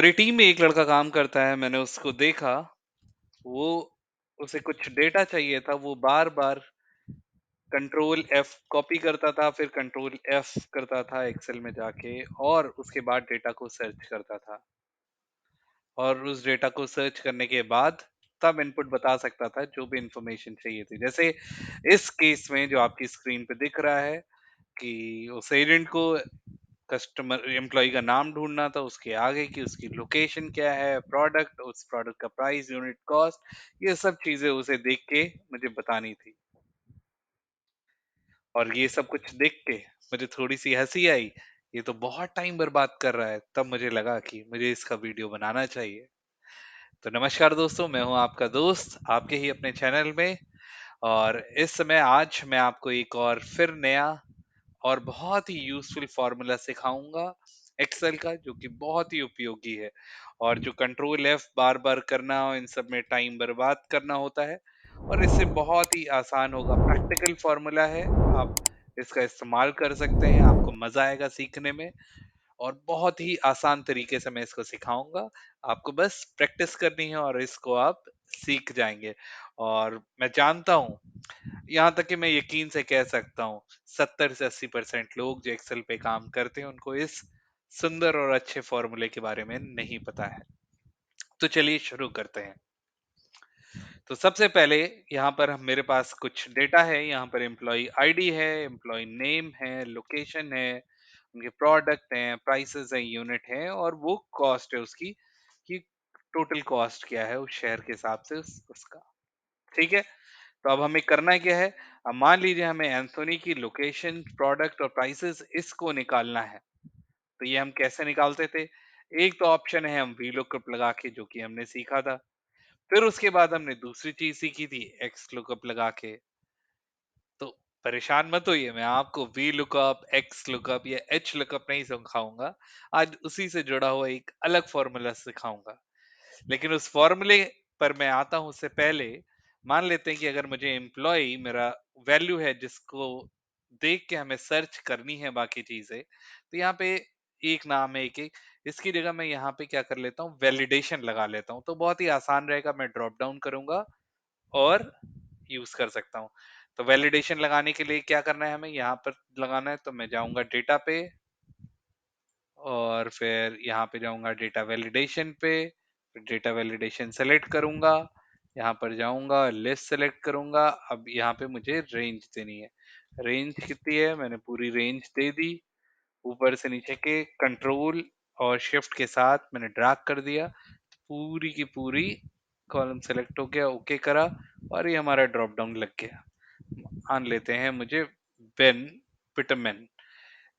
मेरी टीम में एक लड़का काम करता है, मैंने उसको देखा, वो उसे कुछ डेटा चाहिए था, वो बार-बार कंट्रोल एफ कॉपी करता था, फिर कंट्रोल एफ करता था एक्सेल में जाके और उसके बाद डेटा को सर्च करता था। और उस डेटा को सर्च करने के बाद तब इनपुट बता सकता था जो भी इन्फॉर्मेशन चाहिए थी। जैसे इस केस में जो आपकी स्क्रीन पे दिख रहा है कि उस एजेंट को कस्टमर एम्प्लॉय का नाम ढूँढना था, उसके आगे की उसकी लोकेशन क्या है, प्रोडक्ट, उस प्रोडक्ट का प्राइस, यूनिट कॉस्ट, ये सब चीज़ें उसे देख के मुझे बतानी थी। और ये सब कुछ देख के मुझे थोड़ी-सी हँसी आई, ये तो बहुत टाइम बर्बाद कर रहा है। तब मुझे लगा कि मुझे इसका वीडियो बनाना चाहिए। तो नमस्कार दोस्तों, मैं हूँ आपका दोस्त, आपके ही अपने चैनल में। और इस समय आज मैं आपको एक और फिर नया और बहुत ही यूज़फुल फ़ॉर्मूला सिखाऊँगा एक्सेल का, जो कि बहुत ही उपयोगी है। और जो कंट्रोल एफ बार-बार करना और इन सब में टाइम बर्बाद करना होता है, और इससे बहुत ही आसान होगा। प्रैक्टिकल फ़ॉर्मूला है, आप इसका इस्तेमाल कर सकते हैं, आपको मज़ा आएगा सीखने में। और बहुत ही आसान तरीके से मैं इसको सिखाऊँगा। आपको बस प्रैक्टिस करनी है और इसको आप सीख जाएँगे। और मैं जानता हूँ, यहाँ तक कि मैं यकीन से कह सकता हूँ, 70 से 80% लोग जो एक्सेल पे काम करते हैं, उनको इस सुंदर और अच्छे फ़ॉर्मूले के बारे में नहीं पता है। तो चलिए शुरू करते हैं। तो सबसे पहले यहाँ पर मेरे पास कुछ डेटा है, यहाँ पर एम्प्लॉयी आईडी है, एम्प्लॉयी नेम है, लोकेशन है, उनके प्रोडक्ट हैं, प्राइसेस हैं, यूनिट है और वो कॉस्ट है उसकी, कि टोटल कॉस्ट क्या है उस शहर के हिसाब से उसका। ठीक है? तो अब हमें करना क्या है? अब मान लीजिए हमें एंथोनी की लोकेशन, प्रोडक्ट और प्राइसेस इसको निकालना है। तो ये हम कैसे निकालते थे? एक तो ऑप्शन है हम वीलुकअप लगा के, जो कि हमने सीखा था। फिर उसके बाद हमने दूसरी चीज़ सीखी थी एक्स लुकअप लगा के। तो परेशान मत होइए, मैं आपको वी लुकअप, एक्स लुकअप या एच लुकअप नहीं सिखाऊँगा। आज उसी से जुड़ा हुआ एक अलग फ़ॉर्मूला सिखाऊँगा। लेकिन उस फ़ॉर्मूले पर मैं आता हूँ उससे पहले, मान लेते हैं कि अगर मुझे एम्प्लॉयी मेरा वैल्यू है जिसको देख के हमें सर्च करनी है बाकी चीज़ें, तो यहाँ पे एक नाम है एक-एक, इसकी जगह मैं यहाँ पे क्या कर लेता हूँ, वैलिडेशन लगा लेता हूँ। तो बहुत ही आसान रहेगा, मैं ड्रॉप डाउन करूँगा और यूज़ कर सकता हूँ। तो वैलिडेशन लगाने के लिए क्या करना है हमें, यहाँ पर लगाना है, तो मैं जाऊँगा डेटा पे और फिर यहाँ पे जाऊँगा डेटा वैलिडेशन पे, फिर डेटा वैलिडेशन सेलेक्ट करूँगा, यहाँ पर जाऊँगा, लिस्ट सेलेक्ट करूँगा। अब यहाँ पे मुझे रेंज देनी है। रेंज कितनी है? मैंने पूरी रेंज दे दी। ऊपर से नीचे के कंट्रोल और शिफ्ट के साथ मैंने ड्रैग कर दिया। पूरी की पूरी कॉलम सेलेक्ट हो गया, ओके करा और ये हमारा ड्रॉप डाउन लग गया। मान लेते हैं मुझे बेन पिटरमैन,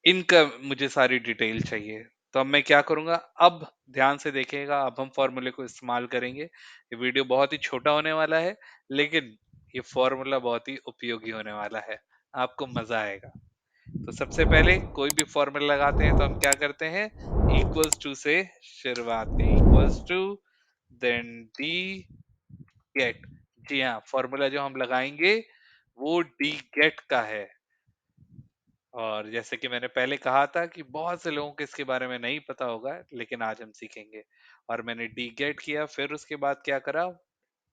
इनका मुझे सारी डिटेल चाहिए। तो अब मैं क्या करूँगा, अब ध्यान से देखिएगा, अब हम फ़ॉर्मूले को इस्तेमाल करेंगे। ये वीडियो बहुत ही छोटा होने वाला है, लेकिन ये फ़ॉर्मूला बहुत ही उपयोगी होने वाला है। आपको मज़ा आएगा। तो सबसे पहले कोई भी फ़ॉर्मूला लगाते हैं तो हम क्या करते हैं, इक्वल्स टू से शुरुआत में, equals to then D get. जी हाँ, फ़ॉर्मूला जो हम लगाएँगे वो डी गेट का है। और जैसे कि मैंने पहले कहा था कि बहुत से लोगों को इसके बारे में नहीं पता होगा, लेकिन आज हम सीखेंगे। और मैंने डी गेट किया, फिर उसके बाद क्या करा,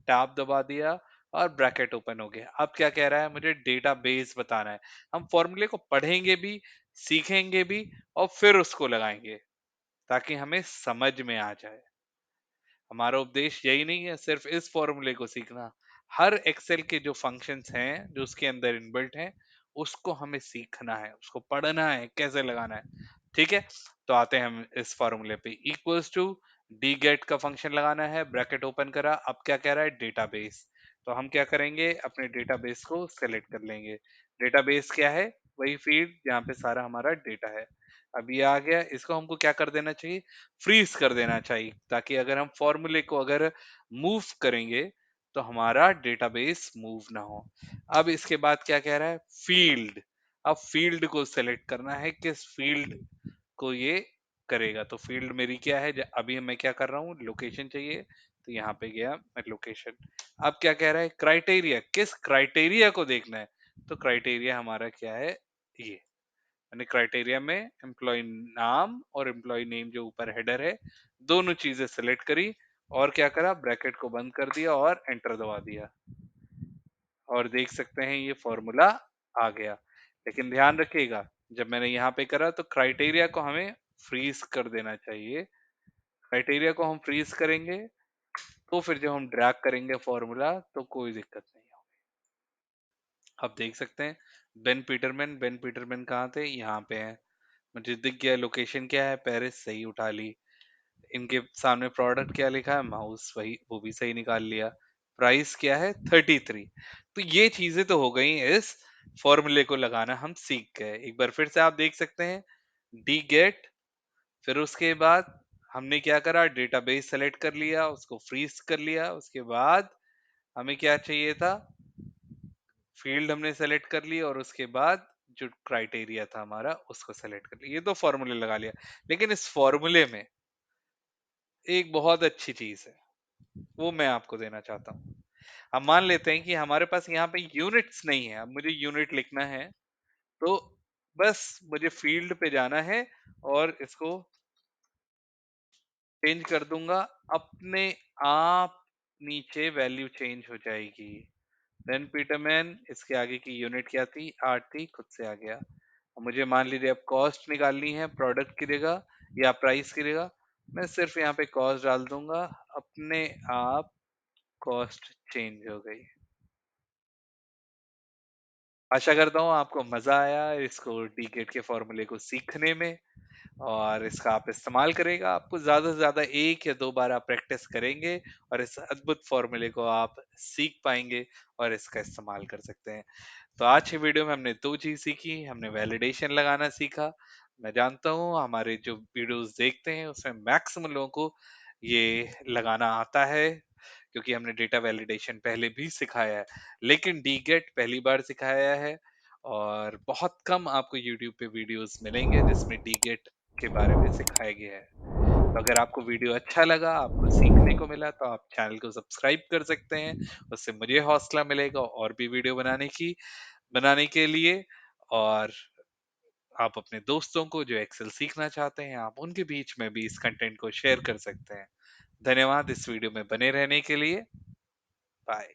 टैब दबा दिया और ब्रैकेट ओपन हो गया। अब क्या कह रहा है, मुझे डेटाबेस बताना है। हम फॉर्मूले को पढ़ेंगे भी, सीखेंगे भी और फिर उसको लगाएंगे, ताकि हमें समझ में आ जाए। हमारा उपदेश यही नहीं है सिर्फ इस फॉर्मूले को सीखना। हर एक्सेल के जो फंक्शंस हैं, जो उसके अंदर इनबिल्ट हैं, उसको हमें सीखना है, उसको पढ़ना है, कैसे लगाना है। ठीक है? तो आते हैं हम इस फॉर्मूले पे। इक्वल्स टू डी गेट का फंक्शन लगाना है, ब्रैकेट ओपन करा। अब क्या कह रहा है, डेटाबेस। तो हम क्या करेंगे, अपने डेटाबेस को सेलेक्ट कर लेंगे। डेटाबेस क्या है, वही फील्ड जहाँ पे सारा हमारा डेटा है। अब ये आ गया, इसको हमको क्या कर देना चाहिए, फ्रीज कर देना चाहिए, ताकि अगर हम फॉर्मूले को अगर मूव करेंगे तो हमारा डेटाबेस मूव ना हो। अब इसके बाद क्या कह रहा है, फील्ड। अब फील्ड को सेलेक्ट करना है, किस फील्ड को ये करेगा। तो फील्ड मेरी क्या है, अभी मैं क्या कर रहा हूँ, लोकेशन चाहिए, तो यहाँ पे गया मैं लोकेशन। अब क्या कह रहा है, क्राइटेरिया, किस क्राइटेरिया को देखना है, तो क्राइटेरिया हमारा क्या है, ये। मैंने क्राइटेरिया में एम्प्लॉय नाम और एम्प्लॉय नेम जो ऊपर हेडर है, दोनों चीजें सेलेक्ट करी और क्या करा, ब्रैकेट को बंद कर दिया और एंटर दबा दिया और देख सकते हैं ये फॉर्मूला आ गया। लेकिन ध्यान रखिएगा, जब मैंने यहाँ पे करा तो क्राइटेरिया को हमें फ्रीज कर देना चाहिए। क्राइटेरिया को हम फ्रीज करेंगे तो फिर जब हम ड्रैग करेंगे फॉर्मूला तो कोई दिक्कत नहीं होगी। आप देख सकते हैं बेन पीटरमैन कहाँ थे, यहाँ पे हैं। मुझे दिख गया लोकेशन क्या है, पेरिस, सही उठा ली। इनके सामने प्रोडक्ट क्या लिखा है, माउस, वही वो भी सही निकाल लिया। प्राइस क्या है, 33। तो ये चीजें तो हो गई, इस फॉर्मूले को लगाना हम सीख गए। एक बार फिर से आप देख सकते हैं, डी गेट, फिर उसके बाद हमने क्या करा, डेटाबेस सेलेक्ट कर लिया, उसको फ्रीज कर लिया। उसके बाद हमें क्या चाहिए था, फील्ड हमने सेलेक्ट कर ली और उसके बाद जो क्राइटेरिया था हमारा उसको सेलेक्ट कर लिया। ये तो फॉर्मूले लगा लिया, लेकिन इस फॉर्मूले में एक बहुत अच्छी चीज है, वो मैं आपको देना चाहता हूँ। हम मान लेते हैं कि हमारे पास यहाँ पे यूनिट्स नहीं है, अब मुझे यूनिट लिखना है, तो बस मुझे फील्ड पे जाना है और इसको चेंज कर दूंगा, अपने आप नीचे वैल्यू चेंज हो जाएगी। देन पीटरमैन, इसके आगे की यूनिट क्या थी, 8 थी, खुद से आ गया। अब मुझे मान लीजिए अब कॉस्ट निकालनी है प्रोडक्ट की जगह या प्राइस की जगह, मैं सिर्फ यहाँ पे कॉस्ट डाल दूंगा, अपने आप कॉस्ट चेंज हो गई। आशा करता हूँ आपको मजा आया इसको डीगेट के फॉर्मूले को सीखने में, और इसका आप इस्तेमाल करेगा, आपको ज्यादा से ज्यादा एक या दो बार आप प्रैक्टिस करेंगे और इस अद्भुत फॉर्मूले को आप सीख पाएंगे और इसका इस्तेमाल कर सकते हैं। तो आज की वीडियो में हमने दो चीज सीखी, हमने वैलिडेशन लगाना सीखा। मैं जानता हूँ हमारे जो वीडियोस देखते हैं उसमें मैक्सिमम लोगों को ये लगाना आता है, क्योंकि हमने डेटा वैलिडेशन पहले भी सिखाया है, लेकिन डीगेट पहली बार सिखाया है। और बहुत कम आपको यूट्यूब पे वीडियोस मिलेंगे जिसमें डीगेट के बारे में सिखाया गया है। तो अगर आपको वीडियो अच्छा लगा, आपको सीखने को मिला, तो आप चैनल को सब्सक्राइब कर सकते हैं। उससे मुझे हौसला मिलेगा और भी वीडियो बनाने के लिए। और आप अपने दोस्तों को जो एक्सेल सीखना चाहते हैं, आप उनके बीच में भी इस कंटेंट को शेयर कर सकते हैं। धन्यवाद इस वीडियो में बने रहने के लिए। बाय।